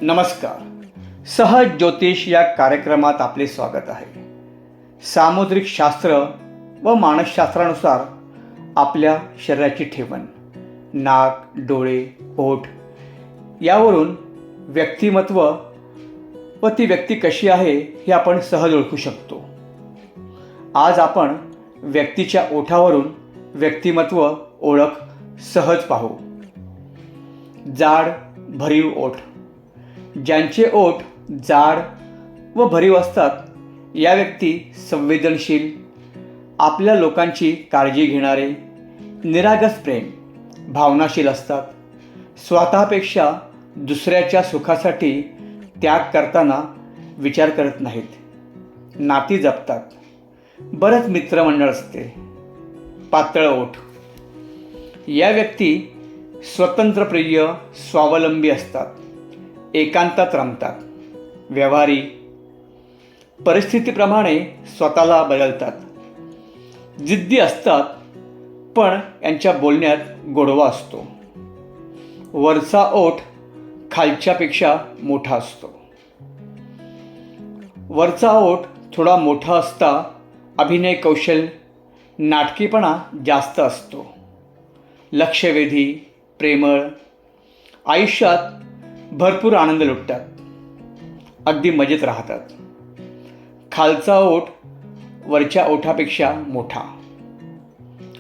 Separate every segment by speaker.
Speaker 1: नमस्कार. सहज ज्योतिष या कार्यक्रमात आपले स्वागत आहे. सामुद्रिक शास्त्र व मानसशास्त्रानुसार आपल्या शरीराची ठेवण, नाक, डोळे, ओठ यावरून व्यक्तिमत्व व ती व्यक्ती कशी आहे हे आपण सहज ओळखू शकतो. आज आपण व्यक्तीच्या ओठावरून व्यक्तिमत्व ओळख सहज पाहू. जाड भरीव ओठ. ज्यांचे ओठ जाड व भरीव असतात या व्यक्ती संवेदनशील, आपल्या लोकांची काळजी घेणारे, निरागस प्रेम, भावनाशील असतात. स्वतःपेक्षा दुसऱ्याच्या सुखासाठी त्याग करताना विचार करत नाहीत. नाती जपतात. बरंच मित्रमंडळ असते. पातळ ओठ. या व्यक्ती स्वतंत्रप्रिय, स्वावलंबी असतात. एकांतात रमतात. व्यवहारी. परिस्थितीप्रमाणे स्वतःला बदलतात. जिद्दी असतात, पण यांच्या बोलण्यात गोडवा असतो. वरचा ओठ खालच्यापेक्षा मोठा असतो. वरचा ओठ थोडा मोठा असता अभिनय कौशल्य, नाटकीपणा जास्त असतो. लक्षवेधी, प्रेमळ. आयुष्यात भरपूर आनंद लुटतात. अगदी मजेत राहतात. खालचा ओठ वरच्या ओठापेक्षा मोठा.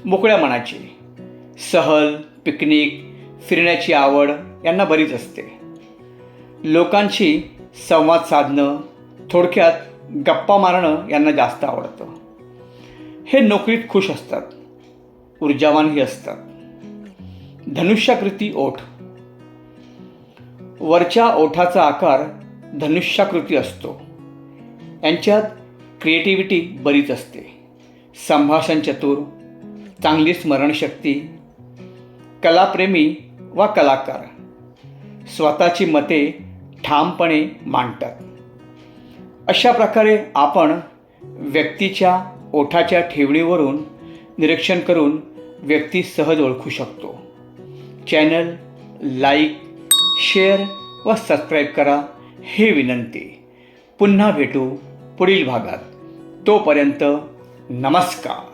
Speaker 1: मोकळ्या मनाचे. सहल, पिकनिक, फिरण्याची आवड यांना बरीच असते. लोकांशी संवाद साधणं, थोडक्यात गप्पा मारणं यांना जास्त आवडतं. हे नोकरीत खुश असतात. ऊर्जावानही असतात. धनुष्याकृती ओठ. वरच्या ओठाचा आकार धनुष्याकृती असतो. यांच्यात क्रिएटिव्हिटी बरीच असते. संभाषण चतुर, चांगली स्मरणशक्ती, कलाप्रेमी वा कलाकार. स्वतःची मते ठामपणे मांडतात. अशा प्रकारे आपण व्यक्तीच्या ओठाच्या ठेवणीवरून निरीक्षण करून व्यक्ती सहज ओळखू शकतो. चॅनल लाईक, शेअर व सबस्क्राईब करा ही विनंती. पुन्हा भेटू पुढील भागात. तोपर्यंत नमस्कार.